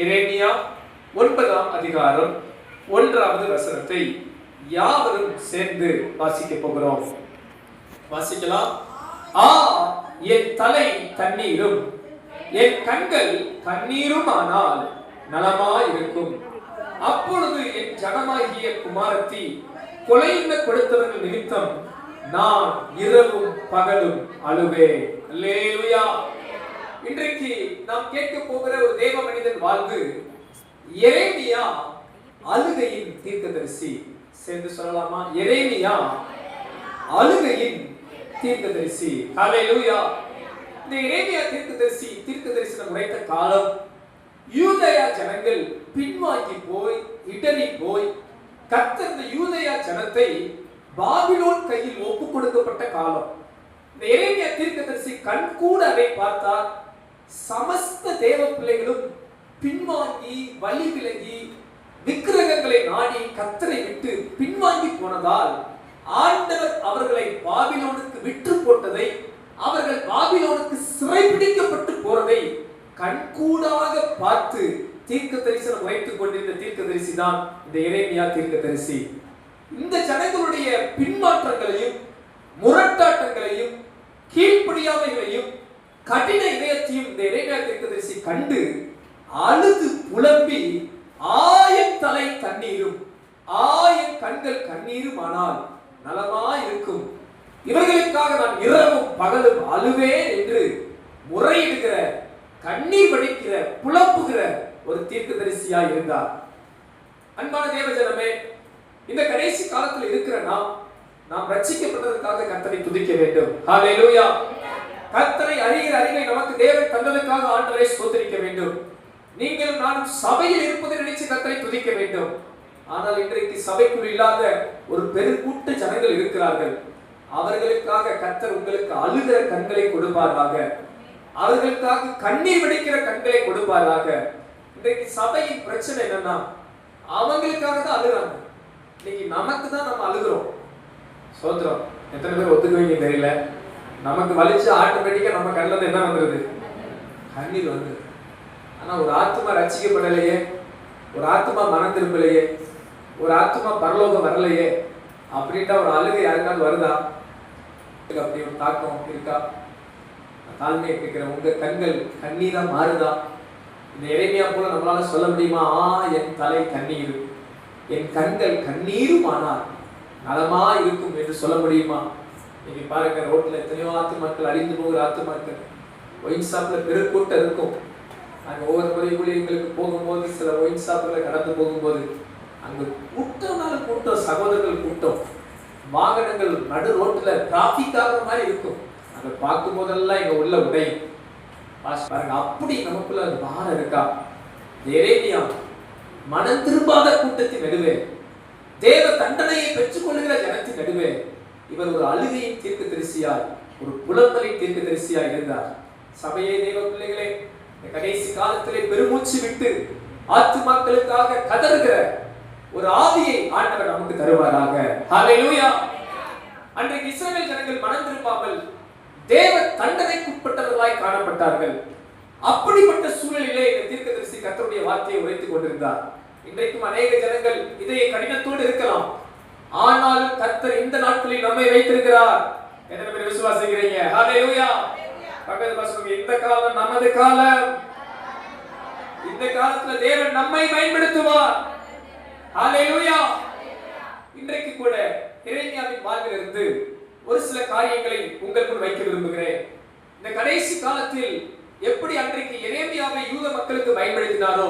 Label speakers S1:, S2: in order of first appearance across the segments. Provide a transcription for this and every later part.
S1: எரேமியா 9ஆம் அதிகாரம் 1வது வசனத்தை யாவரும் சேர்ந்து வாசிக்க போகிறோம். வாசிக்கலாம். ஆ, என் தலை தண்ணீரும் என் கண்கள் கண்ணீரும் ஆனால் நலமாயிருக்கும். அப்பொழுது என் ஜனமாகிய குமாரத்தி கொலையுண்ண கொடுத்தவர்கள் நிமித்தம் நான் இரவும் பகலும் அழுவேன். அல்லேலூயா. இன்றைக்கு நாம் கேட்க போகிற ஒரு தேவ மனிதன் வாழ்வு எரேமியா அழுகையின் தீர்க்கதரிசி. சேர்ந்து சொல்லலாமா? எரேமியா அழுகையின் தீர்க்கதரிசி. ஹல்லேலூயா. இந்த எரேமியா தீர்க்க தரிசனம் உரைத்த காலம் யூதேயா ஜனங்கள் பின்வாங்கி போய் இடறி போய் கர்த்தர் இந்த யூதேயா ஜனத்தை பாபிலோன் கையில் ஒப்பு கொடுக்கப்பட்ட காலம். இந்த எரேமியா தீர்க்கதரிசி கண் கூட அதை பார்த்தார். சமஸ்த தேவ பிள்ளைகளும் பின்வாங்கி வழி விலகி விக்கிரகங்களை நாடி கர்த்தரை விட்டு பின்வாங்கி போனதால் ஆண்டவர் அவர்களை பாபிலோனுக்கு விற்று போட்டதை, அவர்கள் பாபிலோனுக்கு சிறைபிடிக்கப்பட்டு போறதை கண்கூடாக பார்த்து தீர்க்க தரிசனம் உரைத்துக் கொண்டிருந்த தீர்க்கதரிசி தான் இந்த எரேமியா தீர்க்கதரிசி. இந்த ஜனங்களுடைய பின்மாற்றங்களையும் முரட்டாட்டங்களையும் கீழ்ப்படியாமைகளையும் கடின இதயத்தையும் இந்த எரேமியா தீர்க்கதரிசி கண்டு அழுது புலம்பி, ஆயன் தலை தண்ணீரும் ஆயன் கண்கள் கண்ணீரும் ஆனால் நலமாயிருக்கும், இவர்களுக்காக நான் இரவும் பகலும் அழுவேன் என்று முறையிடுகிற, கண்ணீர் வடிக்கிற, புலம்புகிற ஒரு தீர்க்கதரிசியாய் இருந்தார். அன்பான தேவஜனமே, இந்த கடைசி காலத்தில் இருக்கிற நாம் ரட்சிக்கப்பட்டதற்காக கர்த்தரை துதிக்க வேண்டும். ஹல்லேலூயா. கர்த்தரை அறிகிற அறிவை நமக்கு தேவன் தந்ததற்காக ஆண்டவரை ஸ்தோத்திரிக்க வேண்டும். நீங்களும் நானும் சபையில் இருப்பதை நினைச்சு கர்த்தரை துதிக்க வேண்டும். ஆனால் இன்றைக்கு சபைக்குள் இல்லாத ஒரு பெருங்கூட்ட ஜனங்கள் இருக்கிறார்கள். அவர்களுக்காக கர்த்தர் உங்களுக்கு அழுகிற கண்களை கொடுப்பாராக, அவர்களுக்காக கண்ணீர் வடிக்கிற கண்களை கொடுப்பாராக. இன்றைக்கு சபையின் பிரச்சனை என்னன்னா, அவங்களுக்காக தான் அழுகிறாங்க. இன்னைக்கு நமக்கு தான் நம்ம அழுகிறோம். சோத்திரம். எத்தனை பேர் ஒத்துக்குவீங்க தெரியல. நமக்கு வலிச்சு ஆட்டோமேட்டிக்கா நம்ம கண்ணில் என்ன வந்துருது? கண்ணீர் வந்துருது. ஆனா ஒரு ஆத்மா ரட்சிக்கப்படலையே, ஒரு ஆத்மா மனம் திரும்பலையே, ஒரு ஆத்மா பரலோகம் வரலையே அப்படின்ட்டு ஒரு அழுகை யாருக்காவது வருதா? அப்படி ஒரு தாக்கம் இருக்கா? தாழ்மையை கேட்கிறேன். உங்க கண்கள் கண்ணீரா மாறுதா? இந்த எரேமியா போல நம்மளால சொல்ல முடியுமா? ஆ, என் தலை கண்ணீர் என் கண்கள் கண்ணீரும் ஆனால் நலமா இருக்கும் என்று சொல்ல முடியுமா? நீங்க பாருங்க, ரோட்ல எத்தனையோ ஆத்துமாக்கள், அழிந்து போகிற ஆத்துமாக்கள். ஒயின் ஷாப்ல பெருக்கூட்டம் இருக்கும். அங்க ஒவ்வொரு முறை ஊழியர்களுக்கு போகும்போது சில ஒயின் ஷாப்களை கடந்து போகும்போது அங்க கூட்டம்னால கூட்டம், சகோதரர்கள் கூட்டம், வாகனங்கள் நடு ரோட்ல டிராபிக் ஆகிற மாதிரி இருக்கும். அதை பார்க்கும் போதெல்லாம் எங்க உள்ள உடையும். பாருங்க, அப்படி நமக்குள்ள அது பாரம் இருக்கா? எரேமியா மனம் திரும்பாத கூட்டத்தின் நடுவே, தேவ தண்டனையை பெற்றுக் கொள்ளுகிற ஜனத்தின் நடுவே இவர் ஒரு அழுகையின் தீர்க்கதரிசியாய், ஒரு புலம்பலின் தீர்க்கதரிசியாய் இருந்தார். சபையே தேவ பிள்ளைகளே, கடைசி காலத்திலே பெருமூச்சு விட்டு ஆத்துமாக்களுக்காக கதறுகிற ஒரு ஆவியை ஆண்டவர் நமக்கு தருவாராக. ஹல்லேலூயா. அன்றைக்கு இஸ்ரவேல் ஜனங்கள் மனம் திரும்பாமல் தேவ தண்டனைக்குட்பட்டவர்களாய் காணப்பட்டார்கள். அப்படிப்பட்ட சூழலிலே இந்த தீர்க்கதரிசி கர்த்தருடைய வார்த்தையை உரைத்துக் கொண்டிருந்தார். இன்றைக்கும் அநேக ஜனங்கள் இதய கடினத்தோடு இருக்கலாம். ஆனாலும் கர்த்தர் இந்த நாட்களில் நம்மை வைத்திருக்கிறார். எத்தனை பேர் விசுவாசிக்கிறீங்க? ஹல்லேலூயா. பக்கத்துல சொல்லுங்க, இந்த காலம் நமது காலம். இந்த காலத்துல தேவன் நம்மை பயன்படுத்துவார். ஹல்லேலூயா. இன்றைக்கு கூட எரேமியாவின் வாழ்விலிருந்து ஒரு சில காரியங்களை உங்களுக்குள் வைக்க விரும்புகிறேன். இந்த கடைசி காலத்தில் எப்படி அன்றைக்கு எரேமியாவை யூத மக்களுக்கு பயன்படுத்தினாரோ,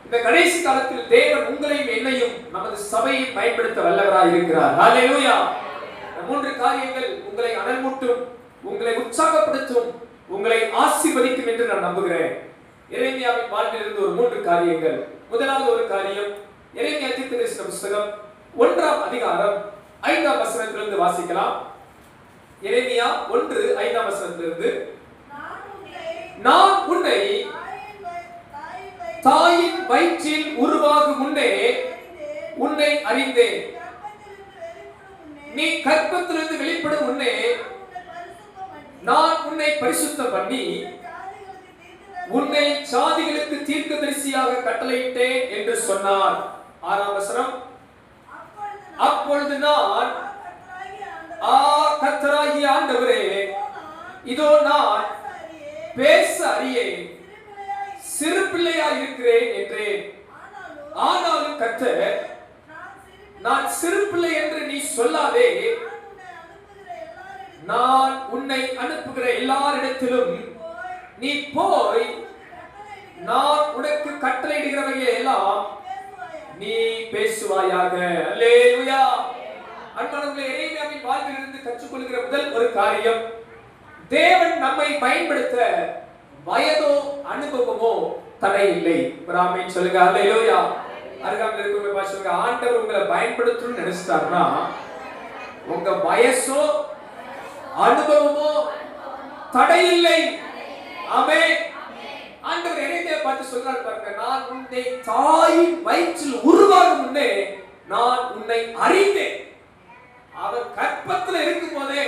S1: இந்த கடைசி காலத்தில் தேவன் உங்களையும் என்னையும் நமது சபையை பயன்படுத்த வல்லவராய் இருக்கிறார். ஹல்லேலூயா. மூன்று காரியங்கள் உங்களை அனல்மூட்டும், உங்களை உற்சாகப்படுத்தும், உங்களை ஆசீர்வதிக்கும் என்று நான் நம்புகிறேன். எரேமியாவின் வாழ்விலிருந்து ஒரு மூன்று காரியங்கள். முதலாவது ஒரு காரியம், எரேமியா தீர்க்கதரிசன புத்தகம் 1ஆம் அதிகாரம் 5ஆம் வசனத்திலிருந்து வாசிக்கலாம். எரேமியா 1:5ஆம் வசனத்திலிருந்து, நான் உன்னை தாயின் வயிற்றில் உருவாகும் முன்னே உன்னை அறிந்தேன், நீ கர்ப்பத்திலிருந்து வெளிப்படும் முன்னே நான் உன்னை பரிசுத்தம் பண்ணி உன்னை சாதிகளுக்கு தீர்க்கதரிசியாக கட்டளையிட்டேன் என்று சொன்னார். 6ஆம் வசனம். அப்பொழுது நான் கர்த்தராகிய ஆண்டவரே, இதோ நான் பேச அறியேன், சிறு பிள்ளையாய் இருக்கிறேன் என்றேன். ஆனாலும் கர்த்தர், நான் சிறு பிள்ளை என்று நீ சொல்லாதே, நான் உன்னை அனுப்புகிற எல்லாரிடத்திலும் நீ போய் நான் உனக்கு கட்டளையிடுகிறவையே எல்லாம் நீ பேசுவாயாக. அல்லேலூயா. அன்பானவர்களே, எரேமியாவின் வாழ்விலிருந்து கற்றுக்கொள்கிற முதல் ஒரு காரியம், தேவன் நம்மை பயன்படுத்த வயதோ அனுபவமோ தடை இல்லை. ஆமென் சொல்லுங்க. அல்லேலூயா. அருகாமையில் இருக்கிறவங்க பார்த்து சொல்லுங்க, ஆண்டவர் உங்களை பயன்படுத்தணும்னு நினைச்சிட்டாருன்னா உங்க வயசோ அனுபவமோ தடை இல்லை. ஆமென். ஆண்டவர் எரேமியா பார்த்து சொல்றாரு பாருங்க, நான் உன்னை தாயின் வயிற்றில் உருவாகும் முன்னே நான் உன்னை அறிந்தேன். அவர் கற்பத்தில் இருக்கும் போதே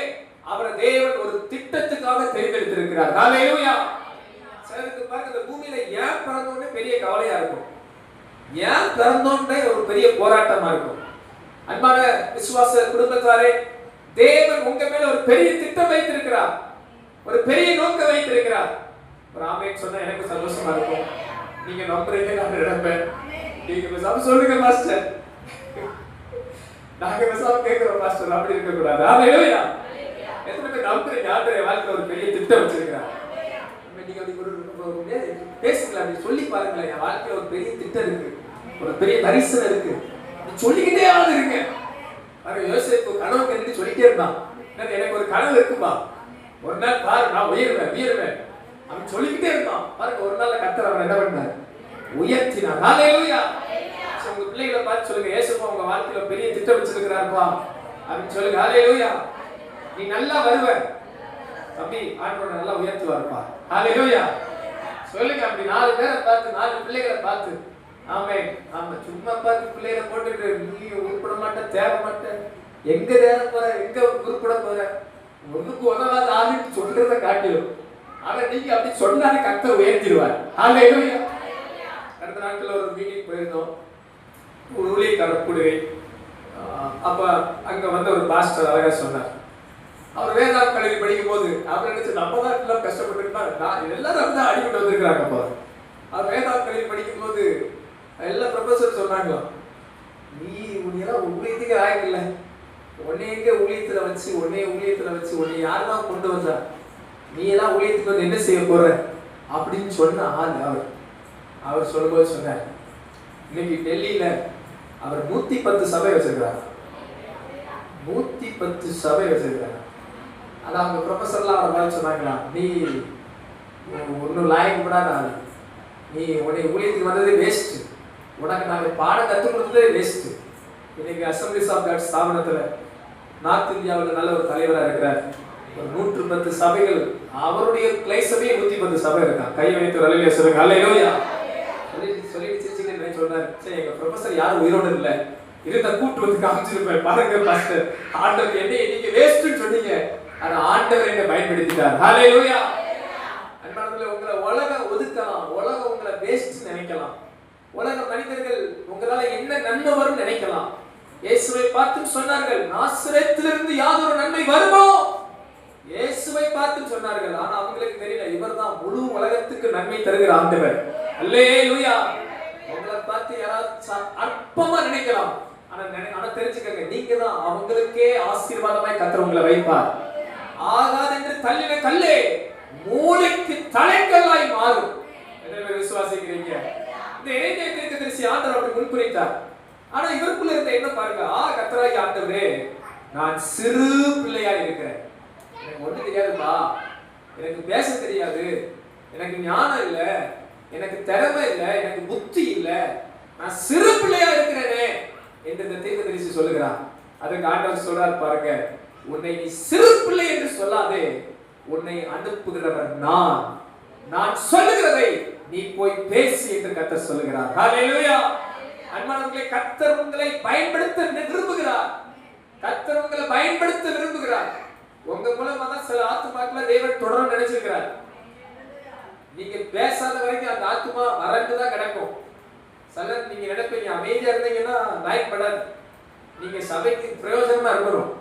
S1: அவரை தேவன் ஒரு திட்டத்துக்காக தேர்ந்தெடுத்திருக்கிறார். ஹல்லேலூயா. சிலருக்கு பாருங்க, இந்த பூமியில ஏன் பிறந்தோம்னே பெரிய கவலையா இருக்கும், ஏன் பிறந்தோம்னே ஒரு பெரிய போராட்டமா இருக்கும். அன்பான விசுவாச குடும்பத்தாரே, தேவன் உங்க மேல ஒரு பெரிய திட்டம் வைத்திருக்கிறார், ஒரு பெரிய நோக்கம் வைத்திருக்கிறார். ஒரு ஆமென் சொன்னா எனக்கு சந்தோஷமா இருக்கும். நீங்க நம்புறீங்க, நான் நினைப்பேன். நீங்க பேசாம சொல்லுங்க பாஸ்டர், நாங்க பேசாம கேட்கிறோம் பாஸ்டர், அப்படி இருக்க கூடாது. ஹல்லேலூயா. எத்தனை பேர் நம்புறீங்க ஆண்டவருடைய வாழ்க்கையில ஒரு பெரிய திட்டம் வச்சிருக்கிறார்? நீங்க அப்படி ஒரு பேசுங்களா, அப்படி சொல்லி பாருங்களேன், என் வாழ்க்கையில ஒரு பெரிய திட்டம் இருக்கு, ஒரு பெரிய தரிசனம் இருக்கு, சொல்லிக்கிட்டே இருங்க. யோசேப்பு கனவு கண்டு சொல்லிட்டே இருந்தான், எனக்கு ஒரு கனவு இருக்குப்பா, ஒரு நாள் பாரு நான் உயர்வேன் உயர்வேன் அவன் சொல்லிக்கிட்டே இருந்தான். பாருங்க, ஒரு நாள் கர்த்தர் அவன் என்ன பண்ணார், உயர்த்தினார். ஹல்லேலூயா. உங்க பிள்ளைகளை பார்த்து சொல்லுங்க, இயேசுப்பா உங்க வாழ்க்கையில பெரிய திட்டம் வச்சிருக்கிறாருப்பா அப்படின்னு சொல்லுங்க. ஹல்லேலூயா. நீ நல்லா வருவ தம்பி, ஆண்டவர் நல்லா உயர்த்துவாருப்பா. ஹல்லேலூயா. சொல்லுங்க அப்படி 4 பேரை பார்த்து, 4 பிள்ளைகளை பார்த்து. ஆமென். ஆமா, சும்மா பார்த்து பிள்ளைகளை போட்டுக்கிட்டு நீ உருப்பட மாட்டேன், தேவ மாட்டேன், எங்க தேர போற, எங்க உருப்பட போற, ஒண்ணுக்கு உதவாத ஆளுன்னு சொல்றத காட்டிடும். ஆனா நீங்க அப்படி சொன்னாலே கர்த்தர் உயர்த்திடுவார். ஹல்லேலூயா. அடுத்த நாட்கள் ஒரு மீட்டிங் போயிருந்தோம், ஒரு ஊழியக்காரர் கூடுகை. அப்ப அங்க வந்து ஒரு பாஸ்டர் அழகா சொன்னார். அவர் வேதாந்த கல்வி படிக்கும் போது அவர் நினைச்சு நம்ம தான் எல்லாம் கஷ்டப்பட்டு எல்லாரும் அப்படிதான் அடிபட்டு வந்திருக்கிறாங்க. அப்போ அவர் வேதாந்த கல்வி படிக்கும் போது எல்லா ப்ரொஃபஸர் சொன்னாங்க, நீ உன்னையெல்லாம் ஊழியத்துக்கு ஆகிக்கல, உன்னை எங்க ஊழியத்துல வச்சு உன்னை யாருதான் கொண்டு வந்தா, நீ எல்லாம் ஊழியத்துக்கு வந்து என்ன செய்ய போற அப்படின்னு சொன்ன ஆள் அவர் சொல்லும்போது சொன்னார், இன்னைக்கு டெல்லியில அவர் 110 சபை வச்சிருக்கிறார். 110 சபை வச்சிருக்கிறார். அது அவங்க ப்ரொஃபஸர்லாம் அவரை மாதிரி சொன்னாங்களா, நீ ஒன்றும் லாயக்கப்படாத ஆள், நீ உன்னை ஊழியத்துக்கு வந்ததே வேஸ்ட்டு, உனக்கு நாங்கள் பாடம் கற்றுக் கொடுத்ததே வேஸ்ட்டு. இன்னைக்கு அசம்பிளிஸ் ஆஃப் காட் ஸ்தாபனத்தில் நார்த் இந்தியாவில் நல்ல ஒரு தலைவராக இருக்கிறார். ஒரு 110 சபைகள், அவருடைய கிளை சபையே 110 சபை இருக்கான். கை வைத்து ஒரு அல்லேலூயா சொல்லுங்க. ஹல்லேலூயா. சொல்லிட்டு சிரிச்சுக்கிட்டு சொன்னார், சரி எங்க ப்ரொஃபஸர் யாரும் உயிரோடு இல்லை, இருந்த கூட்டு வந்து காமிச்சிருப்பேன் பாருங்க பாஸ்டர், ஆண்டவர் என்ன இன்னைக்கு வேஸ்ட்னு சொன்னீங்க, ஆனா ஆண்டவர் என்ன பயன்படுத்திட்டார். ஹல்லேலூயா. அன்பானவர்களே, உங்களை உலகம் ஒதுக்கலாம், உலகம் உங்களை வேஸ்ட் நினைக்கலாம், உலக மனிதர்கள் உங்களால என்ன நன்மை வரும் நினைக்கலாம். இயேசுவை பார்த்து சொன்னார்கள், நாசரேத்திலிருந்து யாதொரு நன்மை வருமோ, இயேசுவை பார்த்து சொன்னார்கள். ஆனா அவங்களுக்கு தெரியல, இவர்தான் முழு உலகத்துக்கு நன்மை தருகிற ஆண்டவர். அல்லேலூயா. உங்களை பார்த்து யாராவது அற்பமா நினைக்கலாம், ஆனா தெரிஞ்சுக்கங்க, நீங்க தான் அவங்களுக்கே ஆசீர்வாதமாய் கர்த்தர் உங்களை வைப்பார். ஆகாது என்று தள்ளின கல்லே மூளைக்கு தலைக்கல்லாய் மாறும். என்ன விசுவாசிக்கிறீங்க? இந்த எரேமியா தீர்க்கதரிசி ஆண்டவர் அப்படி முன்குறித்தார். ஆனா இவருக்குள்ள இருந்த என்ன பாருங்க, கர்த்தராகிய ஆண்டவரே, நான் சிறு பிள்ளையா இருக்கிறேன், எனக்கு ஒண்ணு தெரியாதுப்பா, எனக்கு பேச தெரியாது, எனக்கு ஞானம் இல்ல, எனக்கு திறமை இல்ல, எனக்கு புத்தி இல்ல, நான் சிறு பிள்ளையா இருக்கிறேனே என்று இந்த தீர்க்கதரிசி சொல்லுகிறான். அதுக்கு ஆண்டவர் சொல்றார் பாருங்க, உன்னை நீ சிறு பிள்ளை என்று சொல்லாதே, உன்னை அனுப்புகிறவர் நான் சொல்லுகிறதை நீ போய் பேசி என்று கர்த்தர் சொல்லுகிறார். ஹல்லேலூயா. அன்பானவர்களே, கர்த்தர் உங்களை பயன்படுத்த விரும்புகிறார். கர்த்தர் உங்களை பயன்படுத்த விரும்புகிறார். உங்க மூலமா தான் சில ஆத்துமாக்களை தேவன் தொடர நினைச்சிருக்கிறார். நீங்க பேசாத வரைக்கும் அந்த ஆத்துமா வறண்டுதான் கிடக்கும். சிலர் நீங்க நினைப்பீங்க அமைதியா இருந்தீங்கன்னா பயப்படாது. நீங்க சபைக்கு பிரயோஜனமா இருக்கணும்.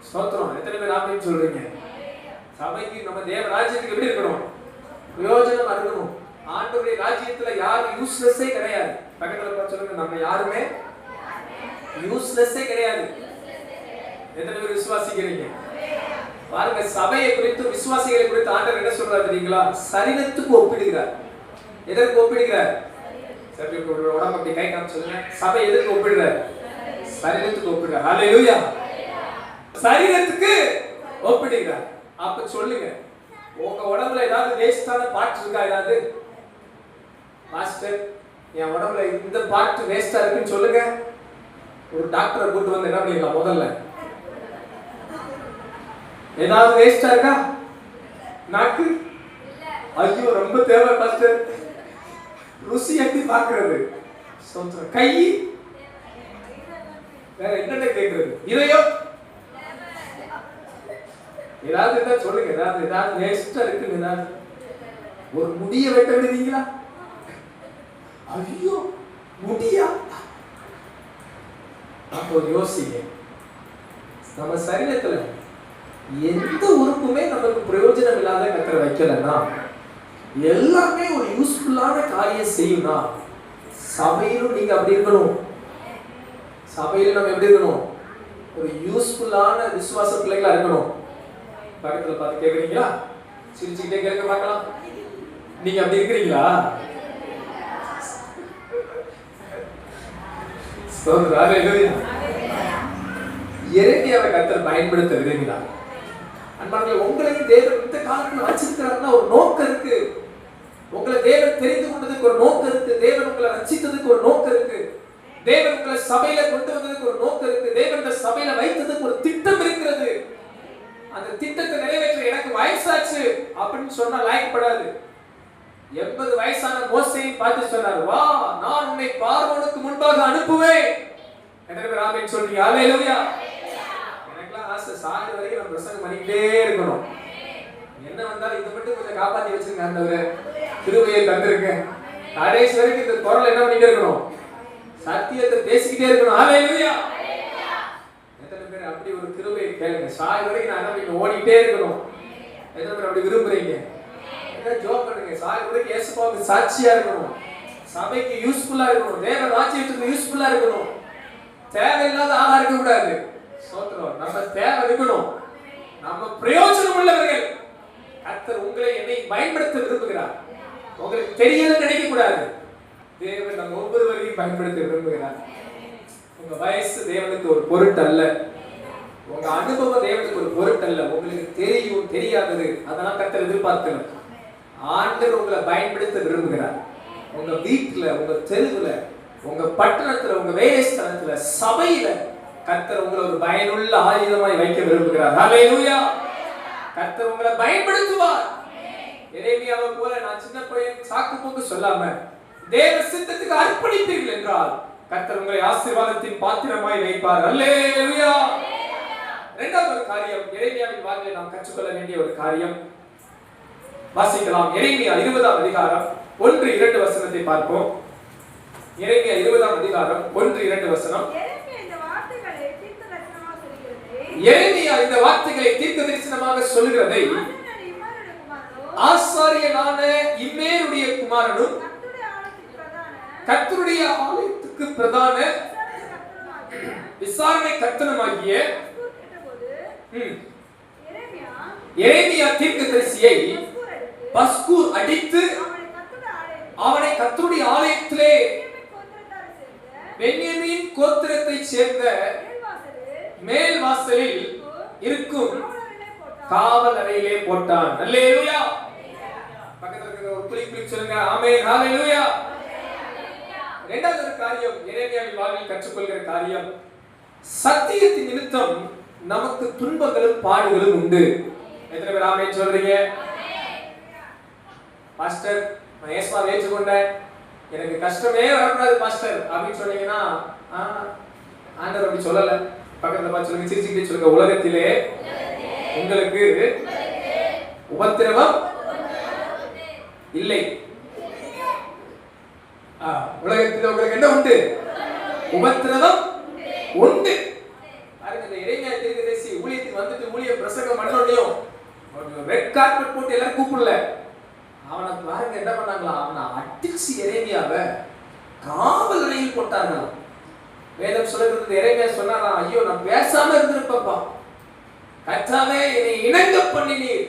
S1: ஸ்தோத்திரம். எத்தனை பேர் ஆமென் சொல்றீங்க? சபைக்கு நம்ம தேவ ராஜ்யத்துக்கு எப்படி இருக்கணும்? பிரயோஜனமா இருக்கணும். ஆண்டவருடைய ராஜ்யத்துல யாரும் யூஸ்லெஸ்ஸே கிடையாது. பக்கத்துல பார்த்து சொல்லுங்க, நம்ம யாருமே யூஸ்லெஸ்ஸே கிடையாது. எத்தனை பேர் விசுவாசிக்கிறீங்க? பாருங்க, சபையை குறித்து விசுவாசிகளை குறித்து ஆண்டவர் என்ன சொல்றாரு தெரியுங்களா? சரீரத்துக்கு ஒப்பிடுகிறார். எதற்கு ஒப்பிடுகிறார்? சரி, உடம்பு அப்படி கை காமிச்சு சொல்லுங்க. சபை எதற்கு ஒப்பிடுறார்? சரீரத்துக்கு ஒப்பிடுறார். ஹல்லேலூயா. சரீரத்துக்கு ஒப்பிடுகிறார். அப்ப சொல்லுங்க, உங்க உடம்புல ஏதாவது வேஸ்டான பார்ட் இருக்கா? ஏதாவது மாஸ்டர் என் உடம்புல இந்த பார்ட் வேஸ்டா இருக்குன்னு சொல்லுங்க. ஒரு டாக்டரை கூட்டு வந்து என்ன பண்ணிடலாம்? முதல்ல ஏதாவது வேஸ்டா இருக்கா? நாக்கு ஐயோ ரொம்ப தேவை மாஸ்டர். ருசி எப்படி பாக்குறது? கை வேற என்னென்ன கேட்கறது? இதயம் ஏதாவது இருந்தா சொல்லுங்க. ஏதாவது வேஸ்டா இருக்குன்னு ஏதாவது. ஒரு முடிய வெட்ட விடுவீங்களா? ஐயோ முடியா? அப்போ யோசிங்க, நம்ம சரீரத்துல எந்த உறுப்புமே நமக்கு பிரயோஜனம் இல்லாத கத்தரை வைக்கலன்னா, எல்லாமே ஒரு யூஸ்ஃபுல்லான காரியம் செய்யும்னா, சபையிலும் நீங்க அப்படி இருக்கணும். சபையில நம்ம எப்படி இருக்கணும்? ஒரு யூஸ்ஃபுல்லான விசுவாச பிள்ளைகளா இருக்கணும். பக்கத்துல பார்த்து கேக்குறீங்களா? சிரிச்சுக்கிட்டே கேட்க பார்க்கலாம். நீங்க அப்படி இருக்கிறீங்களா? எரேமியாவை கர்த்தர் பயன்படுத்த விரும்பினார். அன்பானவர்களே, உங்களையும் தேவன் இந்த காலத்துல வச்சிருக்கிறாருன்னா ஒரு நோக்கம் இருக்கு. உங்களை தேவன் தெரிந்து கொண்டதுக்கு ஒரு நோக்கம் இருக்கு. தேவன் உங்களை ரட்சித்ததுக்கு ஒரு நோக்கம் இருக்கு. தேவன் உங்களை சபையில கொண்டு வந்ததுக்கு ஒரு நோக்கம் இருக்கு. தேவன் இந்த சபையில வைத்ததுக்கு ஒரு திட்டம் இருக்கிறது. அந்த திட்டத்தை நிறைவேற்ற எனக்கு வயசாச்சு அப்படின்னு சொன்னா லாயக்கப்படாது. 80 வயசான மோசேயை பார்த்து சொன்னார், வா நான் உன்னை பார்வோனுக்கு முன்பாக அனுப்புவேன். எத்தனை பேர் ஆமென் சொல்றீங்க? ஹல்லேலூயா. எனக்குலாம் ஆசை, சாகிற வரைக்கும் நம்ம பிரசங்கம் பண்ணிக்கிட்டே இருக்கணும். என்ன வந்தாலும் இதை மட்டும் கொஞ்சம் காப்பாத்தி வச்சிருங்க ஆண்டவரே, கிருபையை தந்திருக்கேன். கடைசி வரைக்கும் இந்த குரல் என்ன பண்ணிட்டே இருக்கணும்? சத்தியத்தை பேசிக்கிட்டே இருக்கணும். ஹல்லேலூயா. எத்தனை பேர் அப்படி ஒரு கிருபையை கேளுங்க? சாகிற வரைக்கும் நான் என்ன ஓடிட்டே இருக்கணும். எத்தனை பேர் அப்படி விரும்புறீங்க? ஜோப் பண்ணுங்க. சாகிற வரைக்கும் இயேசுவுக்கு சாட்சியா இருக்கணும். சபைக்கு யூஸ்ஃபுல்லா இருக்கணும். தேவ ராஜ்யத்துக்கு யூஸ்ஃபுல்லா இருக்கணும். தேவையில்லாத ஆளா இருக்க கூடாது. ஸ்தோத்திரம். நம்ம தேவை இருக்கணும். நம்ம பிரயோஜனம் உள்ளவர்கள். கர்த்தர் உங்களை என்னை பயன்படுத்த விரும்புகிறார். உங்களுக்கு தெரியல நினைக்க கூடாது. தேவன் நம்ம ஒவ்வொருவரையும் பயன்படுத்த விரும்புகிறார். உங்க வயசு தேவனுக்கு ஒரு பொருட்டு அல்ல. உங்க அனுபவம் தேவனுக்கு ஒரு பொருட்டு அல்ல. உங்களுக்கு தெரியும் தெரியாதது அதெல்லாம் கர்த்தர் எதிர்பார்க்கல. ஆண்டவர் உங்களை பயன்படுத்த விரும்புகிறார். உங்க வீட்டுல, உங்க தெருவுல, உங்க பட்டணத்துல, உங்க வேலை ஸ்தலத்துல, சபையில கர்த்தர் உங்களை ஒரு பயனுள்ள ஆயுதமாய் வைக்க விரும்புகிறார். ஹல்லேலூயா. கர்த்தர் உங்களை பயன்படுத்துவார். எரேமியாவை போல நான் சின்ன பையன் சாக்கு போக்கு சொல்லாம தேவ சித்தத்துக்கு அர்ப்பணிப்பீர்கள் என்றால் கர்த்தர் உங்களை ஆசீர்வாதத்தின் பாத்திரமாய் வைப்பார். ஹல்லேலூயா. இரண்டாவது காரியம், எரேமியாவின் வாழ்க்கையில் நாம் கற்றுக்கொள்ள வேண்டிய ஒரு காரியம். வாசிக்கலாம். எரேமியா 20ஆம் அதிகாரம் 1-2 வசனத்தை பார்ப்போம். எரேமியா 20ஆம் அதிகாரம் 1-2 வசனம். எரேமியா இந்த வார்த்தைகளை தீர்க்கதரிசனமாக சொல்லுகிறதை ஆசாரியனான இம்மேருடைய குமாரனும் கர்த்தருடைய ஆலயத்துக்கு பிரதான விசாரணை கர்த்தனுமாகிய எரேமியா தீர்க்கதரிசியை பஸ்கூர் அடித்து அவனை கர்த்தருடைய ஆலயத்திலே பென்யமீன் கோத்திரத்தைச் சேர்ந்த மேல் வாசலில் இருக்கும் காவல் அறையிலே போட்டான். ஹல்லேலூயா. பக்கத்துல இருக்கிற ஒரு குளிக்கு சொல்லுங்க, ஆமென். ஹல்லேலூயா. இரண்டாவது காரியம் எரேமியாவின் வாழ்வில் கற்றுக்கொள்கிற காரியம், சத்தியத்தின் நிமித்தம் நமக்கு துன்பங்களும் பாடுகளும் உண்டு. எத்தனை பேர் ஆமென் சொல்றீங்க? பாஸ்டர், நான் இயேசுவை ஏற்றுக்கொண்டேன், எனக்கு கஷ்டமே வரக்கூடாது பாஸ்டர் அப்படின்னு சொன்னீங்கன்னா ஆண்டவர் அப்படி சொல்லல. பக்கத்துல பார்த்து சொல்லுங்க, சிரிச்சுக்கிட்டே சொல்லுங்க, உலகத்திலே உங்களுக்கு உபத்திரவம் இல்லை. உலகத்தில் உங்களுக்கு என்ன உண்டு? உபத்திரவம் உண்டு. இந்த எரேமியா தீர்க்கதரிசி ஊழியத்துக்கு வந்துட்டு ஊழிய பிரசங்கம் பண்ணோடையும் ரெட் கார்பெட் போட்டு எல்லாரும் கூப்பிடல. அவனை பாருங்க என்ன பண்ணாங்களா, அவனை அடிச்சு எரேமியாவை காவல் அறையில் போட்டார்களாம். வேதம் சொல்லுகிறது, எரேமியா சொன்னாரா, ஐயோ நான் பேசாம இருந்திருப்பப்பா, கர்த்தாவே என்னை இணங்க பண்ணினீர்,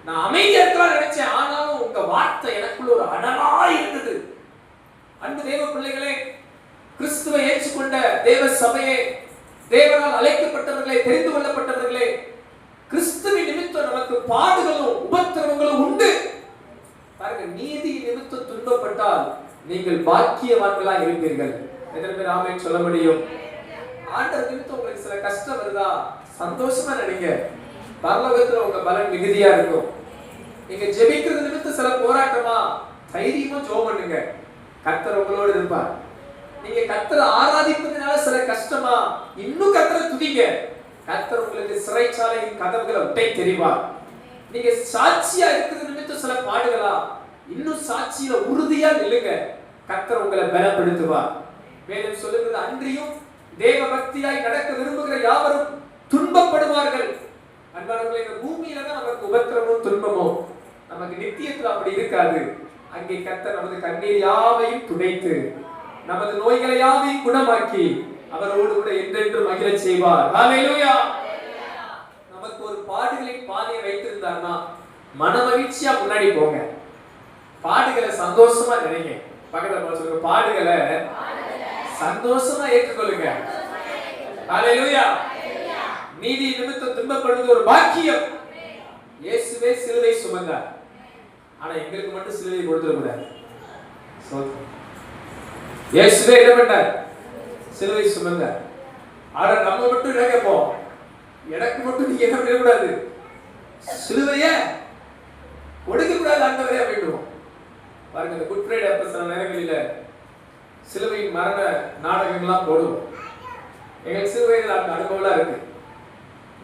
S1: நான் அமைதியா இருக்கலாம் நினைச்சேன், ஆனாலும் உங்க வார்த்தை எனக்குள்ள ஒரு அனலா இருந்தது. அன்பு தேவ பிள்ளைகளே, கிறிஸ்துவை ஏற்றுக்கொண்ட தேவ சபையே, தேவனால் அழைக்கப்பட்டவர்களே, தெரிந்து கொள்ளப்பட்டவர்களே, கிறிஸ்துவின் நிமித்தம் நமக்கு பாடுகளும் உபத்திரவங்களும் உண்டு. பாருங்க, நீதி நிமித்தம் துன்பப்பட்டால் நீங்கள் பாக்கியவான்களா இருப்பீர்கள். எத்தனை பேர் ஆமென் சொல்ல முடியும்? ஆண்டவர் நிமித்தம் உங்களுக்கு சில கஷ்டம் வருதா, சந்தோஷமா நினைங்க, பரலோகத்துல உங்க பலன் மிகுதியா இருக்கும். நீங்க ஜெபிக்கிறது நிமித்தம் சில போராட்டமா, தைரியமா ஜெபம் பண்ணுங்க, கர்த்தர் உங்களோடு இருப்பார். நீங்க கர்த்தரை ஆராதிப்பதனால சில கஷ்டமா, இன்னும் கர்த்தரை துதிங்க, கர்த்தர் உங்களுக்கு சிறைச்சாலையின் கதவுகளை உடை தெரிவார். நீங்க சாட்சியா இருக்கிறது நிமித்தம் சில பாடுகளா, இன்னும் சாட்சியில உறுதியா நில்லுங்க, கர்த்தர் உங்களை பலப்படுத்துவார். வேதம் சொல்லுகிறது, அன்றியும் தேவ பக்தியாய் நடக்க விரும்புகிற யாவரும் துன்பப்படுவார்கள். அன்பானவர்களே, இந்த பூமியில தான் நமக்கு உபத்திரமும் துன்பமும், நமக்கு நித்தியத்தில் அப்படி இருக்காது. அங்கே கர்த்தர் நமது கண்ணீர் யாவையும் துடைத்து நமது நோய்களை யாவையும் குணமாக்கி அவரோடு கூட என்றென்றும் மகிழ செய்வார். ஹல்லேலூயா. நமக்கு ஒரு பாடுகளின் பாதையை வைத்திருந்தார்னா மன மகிழ்ச்சியா முன்னாடி போங்க, பாடுகளை சந்தோஷமா நினைங்க. பக்கத்துல சொல்லுங்க, பாடுகளை சந்தோஷமா ஏற்றுக்கொள்ளுங்க. ஹல்லேலூயா. நீதி நிமித்தம் துன்பப்படுவது ஒரு பாக்கியம். இயேசுவே சிலுவை சுமந்தார், ஆனா எங்களுக்கு மட்டும் சிலுவை கொடுத்துட கூடாது. இயேசுவே என்ன பண்ணார்? சிலுவை சுமந்தார். ஆனா நம்ம மட்டும் என்ன கேட்போம்? எனக்கு மட்டும் நீங்க என்ன பண்ணக்கூடாது, சிலுவைய ஒடுக்க கூடாது ஆண்டவரே அப்படின்னுவோம். பாருங்க, இந்த குட் ஃப்ரைடே அப்ப சில நேரங்களில சிலுவையின் மரண நாடகங்கள்லாம் போடுவோம். எங்களுக்கு சிலுவையில் அந்த அனுபவம்லாம் இருக்கு.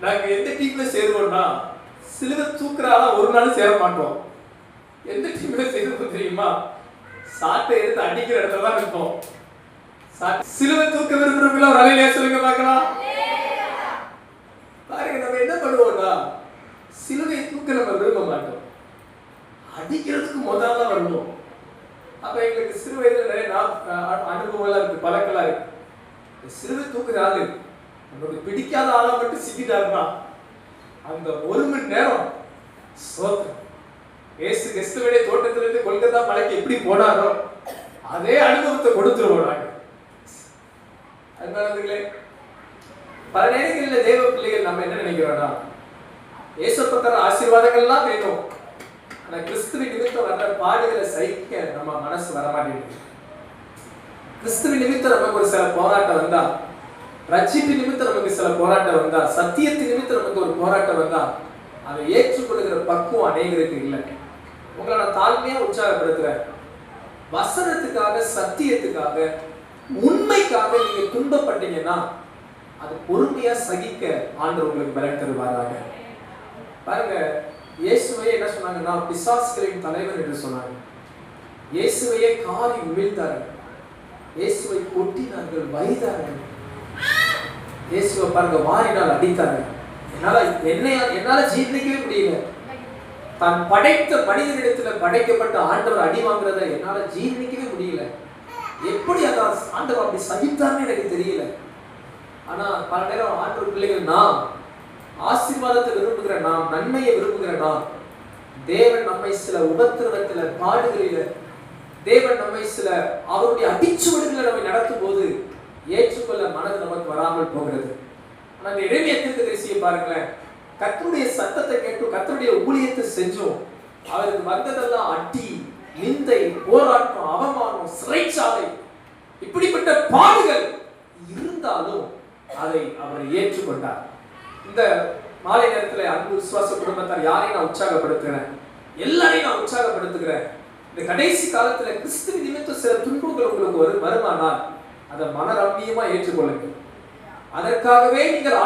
S1: நாங்க எந்த டீம்ல சேருவோம்னா, சிலுவை தூக்குறால ஒரு நாள் சேர மாட்டோம். எந்த டீம்ல சேருவோம் தெரியுமா? சாட்டை எடுத்து அடிக்கிற இடத்துல தான் இருப்போம். சிலுவை தூக்க விரும்புறவங்கள ஒரு அலையிலே சொல்லுங்க பார்க்கலாம். பாருங்க, நம்ம என்ன பண்ணுவோம்னா, சிலுவையை தூக்க நம்ம விரும்ப மாட்டோம், அடிக்கிறதுக்கு முதல்ல வருவோம். அப்ப எங்களுக்கு சிறு வயதுல நிறைய அனுபவம்லாம் இருக்கு, பழக்கெல்லாம் இருக்கு. சிலுவை தூக்குற ஆளு நம்மளுக்கு பிடிக்காத ஆளா மட்டும் சிக்கிட்டாருன்னா அந்த ஒரு மணி நேரம் சோத்திரம். ஏசு கிறிஸ்துவின் தோட்டத்திலிருந்து கொல்கத்தா மலைக்கு எப்படி போனாரோ அதே அனுபவத்தை கொடுத்துருவோம் நாங்க. அதனால பல நேரங்களில் தேவ பிள்ளைகள் நம்ம என்ன நினைக்கிறோம்னா, ஏசப்பட்டற ஆசீர்வாதங்கள்லாம் வேணும், ஆனா கிறிஸ்துவின் நிமித்தம் வர்ற பாடுகளை சகிக்க நம்ம மனசு வரமாட்டேங்குது. கிறிஸ்துவின் நிமித்தம் நமக்கு ஒரு சில போராட்டம் வந்தா, ரட்சிப்பு நிமித்தம் நமக்கு சில போராட்டம் வந்தா, சத்தியத்தின் நிமித்தம் நமக்கு ஒரு போராட்டம் வந்தா, அதை ஏற்றுக்கொள்கிற பக்குவம் அநேகருக்கு இல்லை. உங்களை நான் தாழ்மையா உற்சாகப்படுத்துறேன். வசனத்துக்காக, சத்தியத்துக்காக, உண்மைக்காக நீங்க துன்பப்பட்டீங்கன்னா அது பொறுமையா சகிக்க ஆண்டவர் உங்களுக்கு பலன் தருவாராக. பாருங்க, இயேசுவையே என்ன சொன்னாங்கன்னா, பிசாசுகளின் தலைவர் என்று சொன்னாங்க. இயேசுவையே காரி உமிழ்ந்தார்கள், இயேசுவை கொட்டினார்கள், வைத்தார்கள். இயேசுவை பாருங்க வாரினால் அடித்தார்கள். என்னால ஜீர்ணிக்கவே முடியல. தான் படைத்த மனிதனிடத்துல படைக்கப்பட்ட ஆண்டவர் அடி வாங்குறத என்னால ஜீர்ணிக்கவே முடியல. எப்படி அந்த ஆண்டவர் அப்படி சகித்தார்னு எனக்கு தெரியல. ஆனா பல நேரம் ஆண்டவர் பிள்ளைகள், நாம் ஆசீர்வாதத்தை விரும்புகிற நாம், நன்மையை விரும்புகிற நாம், தேவன் நம்மை சில உபத்திரவத்துல, பாடுகளில, தேவன் நம்மை சில அவருடைய அடிச்சுவடுகளை நம்மை நடத்தும் போது ஏற்றுக்கொள்ள மனது நமக்கு வராமல் போகிறது. ஆனா இந்த எரேமியா தீர்க்கதரிசியை பாருங்களேன், கர்த்தருடைய சத்தத்தை கேட்டு கர்த்தருடைய ஊழியத்தை செஞ்சோம், அவருக்கு வந்ததெல்லாம் அடி, நிந்தை, போராட்டம், அவமானம், சிறைச்சாலை, இப்படிப்பட்ட பாடுகள் இருந்தாலும் அதை அவர் ஏற்றுக்கொண்டார். இந்த மாலை நேரத்தில் அன்பு விசுவாச குடும்பத்தார் யாரையும் நான் உற்சாகப்படுத்துகிறேன், எல்லாரையும் நான் உற்சாகப்படுத்துகிறேன். இந்த கடைசி காலத்துல கிறிஸ்துவின் நிமித்தம் சில துன்பங்கள் உங்களுக்கு வருமானால் அதை மனரம்மியமா ஏற்றுக்கொள்ளுங்க. அதற்காகவே நீங்கள்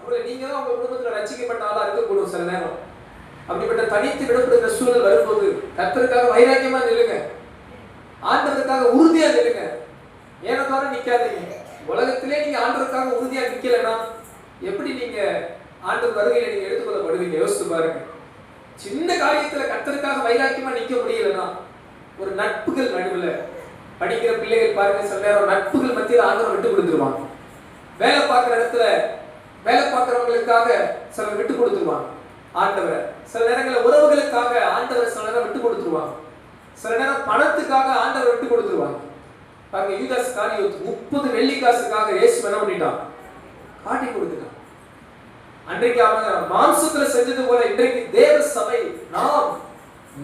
S1: ஒருவேளை நீங்க தான் உங்க குடும்பத்துல ரட்சிக்கப்பட்ட ஆளா இருக்கக்கூடும் சில நேரம். அப்படிப்பட்ட தனித்து விடப்படுகிற சூழல் வரும்போது கர்த்தருக்காக வைராக்கியமா நில்லுங்க, ஆண்டவருக்காக உறுதியா நில்லுங்க. ஏனோ நிக்காதீங்க. உலகத்திலே நீங்க ஆண்டவருக்காக உறுதியா நிக்கலைன்னா எப்படி நீங்க ஆண்டவர் வருகையில நீங்க எடுத்துக்கொள்ளப்படுவீங்க? யோசித்து பாருங்க. சின்ன காரியத்துல கர்த்தருக்காக வைராக்கியமா நிக்க முடியலன்னா, ஒரு நட்புகள் நடுவுல படிக்கிற பிள்ளைகள் பாருங்க, சில நேரம் நட்புகள் மத்தியில ஆண்டவர் விட்டு கொடுத்துருவாங்க. வேலை பார்க்குற இடத்துல வேலை பார்க்குறவங்களுக்காக சிலர் விட்டு கொடுத்துருவாங்க ஆண்டவரை. சில நேரங்களில் உறவுகளுக்காக ஆண்டவரை சில நேரம் விட்டு கொடுத்துருவாங்க. சில நேரம் பணத்துக்காக ஆண்டவரை விட்டு கொடுத்துருவாங்க. பாருங்க, யூதாஸ் காரியோத்து 30 வெள்ளிக்காசுக்காக இயேசு என்ன பண்ணிட்டான்? காட்டி கொடுத்துட்டான். அன்றைக்கு அவன் மாம்சத்துல செஞ்சது போல இன்றைக்கு தேவ சபை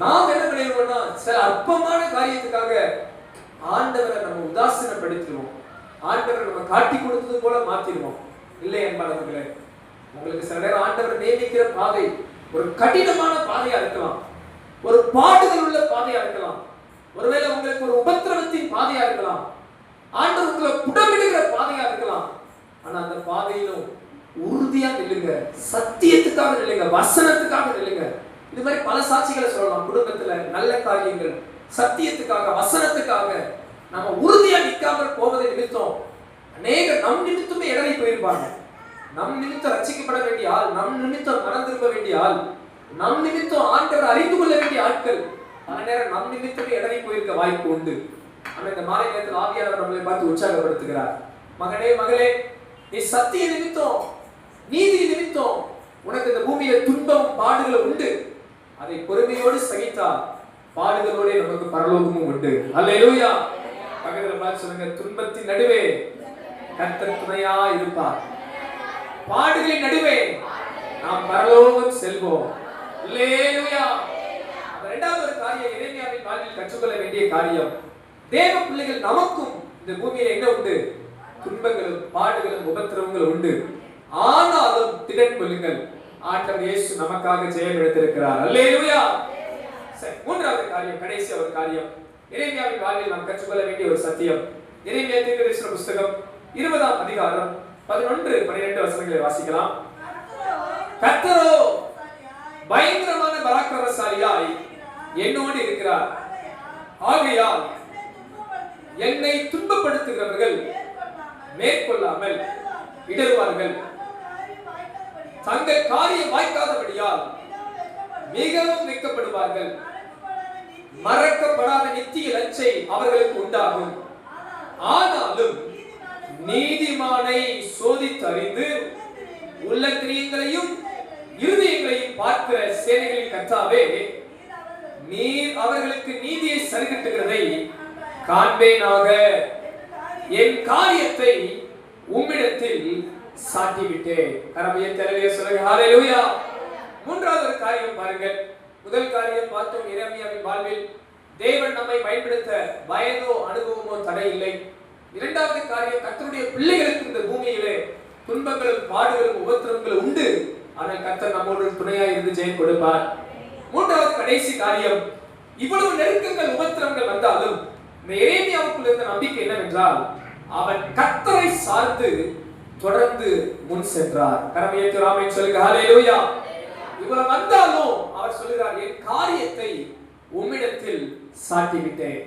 S1: நாம் என்ன பண்ணிடுவோம்னா, சில அற்பமான காரியத்துக்காக ஆண்டவரை நம்ம உதாசீனப்படுத்திடுவோம். ஆண்டவரை நம்ம காட்டி கொடுத்தது போல மாத்திடுவோம். இல்லை என்பார்களே, உங்களுக்கு சில நேரம் ஆண்டவர் நியமிக்கிற பாதை ஒரு கடினமான பாதையா இருக்கலாம், ஒரு பாடுகள் உள்ள பாதையா இருக்கலாம், ஒருவேளை உங்களுக்கு ஒரு உபத்திரவத்தின் பாதையா இருக்கலாம், ஆண்டவர் உங்களை புடமிடுகிற பாதையா இருக்கலாம். ஆனா அந்த பாதையிலும் உறுதியா நில்லுங்க, சத்தியத்துக்காக நில்லுங்க, வசனத்துக்காக நில்லுங்க. இது மாதிரி பல சாட்சிகளை சொல்லலாம். குடும்பத்துல நல்ல காரியங்கள், சத்தியத்துக்காக, வசனத்துக்காக நம்ம உறுதியா நிற்காமல் போவதை நிமித்தம் அநேக நம் நிமித்தமே இடறி போயிருப்பாங்க. நம் நிமித்தம் ரட்சிக்கப்பட வேண்டிய ஆள், நம் நிமித்தம் மனம் திரும்ப வேண்டிய ஆள், நம் நிமித்தம் ஆண்டவர் அறிந்து கொள்ள வேண்டிய ஆட்கள் பல நேரம் நம் நிமித்தமே இடறி போயிருக்க வாய்ப்பு உண்டு. ஆனா இந்த மாலை நேரத்தில் ஆவியானவர் நம்மளை பார்த்து உற்சாகப்படுத்துகிறார். மகனே மகளே, நீ சத்திய நிமித்தம், நீதி நிமித்தம் உனக்கு இந்த பூமியில துன்பம் பாடுகள் உண்டு. அதை பொறுமையோடு சகித்தால் பாடுகளோட நமக்கு பரலோகமும் உண்டு. அல்லேலூயா. பக்கத்துல பார்த்து சொல்லுங்க, துன்பத்தின் நடுவே கர்த்தர் துணையா இருப்பார், பாடுகளின் நடுவே நாம் பரலோகம் செல்வோம். அல்லேலூயா. இரண்டாவது ஒரு காரியம் எரேமியாவின் வாழ்வில் கற்றுக்கொள்ள வேண்டிய காரியம், தேவ பிள்ளைகள் நமக்கும் இந்த பூமியில என்ன உண்டு? துன்பங்களும் பாடுகளும் உபத்திரவங்களும் உண்டு. ஆனாலும் திடன் கொள்ளுங்கள், ஆண்டவர் இயேசு நமக்காக ஜெயம் எடுத்திருக்கிறார். அல்லேலூயா. மூன்றாவது காரியம், கடைசி ஒரு காரியம், எரேமியாவின் வாழ்வில் நாம் கற்றுக்கொள்ள வேண்டிய ஒரு சத்தியம். எரேமியா தீர்க்கதரிசன புத்தகம் 20ஆம் அதிகாரம் 11-12 வசனங்களை வாசிக்கலாம். கர்த்தரோ பயங்கரமான பராக்கிரமசாலியாய் என்னோடு இருக்கிறார், ஆகையால் என்னை துன்பப்படுத்துகிறவர்கள் மேற்கொள்ளாமல் இடறுவார்கள், தங்கள் காரியம் வாய்க்காதபடியால் மிகவும் வெட்கப்படுவார்கள், மறக்கப்படாத நித்திய லட்சை அவர்களுக்கு உண்டாகும். ஆனாலும் நீதிமானை சோதித்தறிந்து உள்ள கிரியங்களையும் இருதயங்களையும் பார்க்கிற சேனைகளின் கர்த்தாவே, நீர் அவர்களுக்கு நீதியை சரிகட்டுகிறதை காண்பேனாக, என் காரியத்தை உம்மிடத்தில் சாட்டிவிட்டேன். கரமையை தலையிலே சொல்லுங்க, ஹalleluya. மூன்றாவது ஒரு காரியம் பாருங்கள். முதல் காரியம் பார்த்தோம், எரேமியாவின் வாழ்வில் தேவன் நம்மை பயன்படுத்த வயதோ அனுபவமோ தடை இல்லை. இரண்டாவது காரியம், கர்த்தருடைய பிள்ளைகளுக்கு இந்த பூமியிலே துன்பங்களும் பாடுகளும் உபத்திரவங்களும் உண்டு, ஆனால் கர்த்தர் நம்மோடு துணையாய் இருந்து ஜெயம் கொடுப்பார். மூன்றாவது கடைசி காரியம், இவ்வளவு நெருக்கங்கள் உபத்திரவங்கள் வந்தாலும் இந்த எரேமியாவுக்குள் இருந்த நம்பிக்கை என்னவென்றால், அவன் கர்த்தரை சார்ந்து தொடர்ந்து முன் சென்றார். கரமையேற்று ஆமென் சொல்லுங்க, ஹalleluya. இவ்வளவு வந்தாலும் அவர் சொல்லுகிறார், என் காரியத்தை உம்மிடத்தில் சாட்டிவிட்டேன்.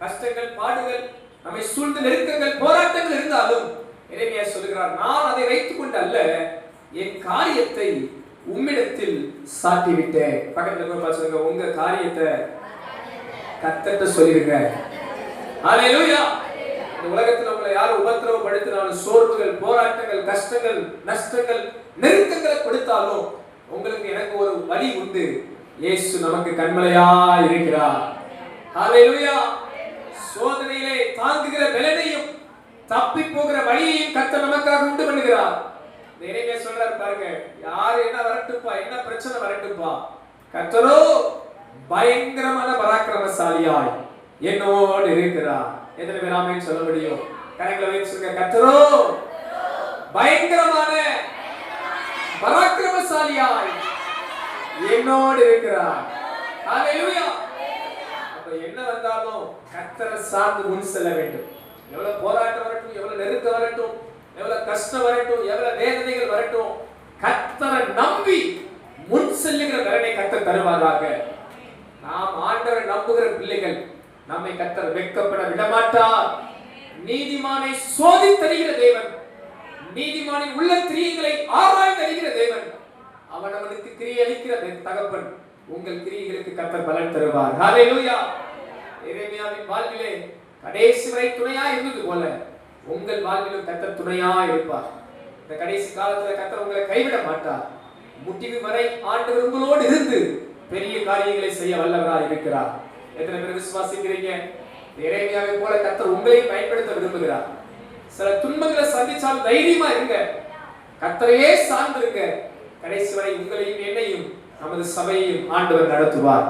S1: கஷ்டங்கள், பாடுகள், நம்மை சூழ்ந்த நெருக்கங்கள், போராட்டங்கள் இருந்தாலும் எரேமியா சொல்லுகிறார், நான் அதை வைத்துக் கொண்டு அல்ல, என் காரியத்தை உம்மிடத்தில் சாட்டிவிட்டேன். பக்கத்துல போய் சொல்லுங்க, உங்க காரியத்தை கர்த்தர்ட்ட சொல்லிருங்க. ஹalleluya. இந்த உலகத்துல உங்களை யார் உபத்திரவப்படுத்தினாலும், சோர்வுகள், போராட்டங்கள், கஷ்டங்கள், நஷ்டங்கள், நெருக்கங்களை கொடுத்தாலும் உங்களுக்கு எனக்கு ஒரு வழி உண்டு. இயேசு நமக்கு கண்மலையா இருக்கிறார். ஹalleluya. சோதனையிலே தாங்குகிற பலனையும் தப்பி போகிற வழியையும் கர்த்தர் நமக்காக உண்டு பண்ணுகிறார். எரேமியா சொல்றாரு பாருங்க, யார் என்ன வரட்டும்பா, என்ன பிரச்சனை வரட்டும்பா, கர்த்தரோ பயங்கரமான பராக்கிரமசாலியாய் என்னோடு இருக்கிறார். எத்தனை பேர் ஆமென் சொல்ல முடியும்? கரங்களை வைத்து சொல்லுங்க, கர்த்தரோ பயங்கரமான பராக்கிரமசாலியாய் என்னோடு இருக்கிறார். ஹalleluya. அப்ப என்ன வந்தாலும் கர்த்தரை சார்ந்து முன் செல்ல வேண்டும். எவ்வளவு போராட்டம் வரட்டும், எவ்வளவு நெருக்கம் வரட்டும், எவ்வளவு கஷ்டம் வரட்டும், எவ்வளவு வேதனைகள் வரட்டும், கர்த்தரை நம்பி முன் செல்லுகிற பலனை கர்த்தர் தருவாராக. நாம் ஆண்டவரை நம்புகிற பிள்ளைகள், நம்மை கர்த்தர் வெட்கப்பட விடமாட்டார். நீதிமானை சோதித்தறிகிற தேவன், நீதிமானின் உள்ள கிரியைகளை ஆராய்ந்தறிகிற தேவன், அவன் அவனுக்கு கிரியை அளிக்கிற தகப்பன். உங்கள் கிரியைகளுக்கு கர்த்தர் பலன் தருவார். ஹல்லேலூயா. எரேமியாவின் வாழ்விலே கடைசி வரை துணையா இருந்தது போல உங்கள் வாழ்விலும் கர்த்தர் துணையா இருப்பார். இந்த கடைசி காலத்துல கர்த்தர் உங்களை கைவிட மாட்டார். முடிவு வரை ஆண்டவர் உங்களோடு இருந்து பெரிய காரியங்களை செய்ய வல்லவராக இருக்கிறார். எத்தனை பேர் விசுவாசிக்கிறீங்க? எரேமியாவை போல கர்த்தர் உங்களையும் பயன்படுத்த விரும்புகிறார். சில துன்பங்களை சந்திச்சாலும் தைரியமா இருங்க, கர்த்தரையே சார்ந்திருங்க. கடைசி வரை உங்களையும் என்னையும் நமது சபையையும் ஆண்டவர் நடத்துவார்.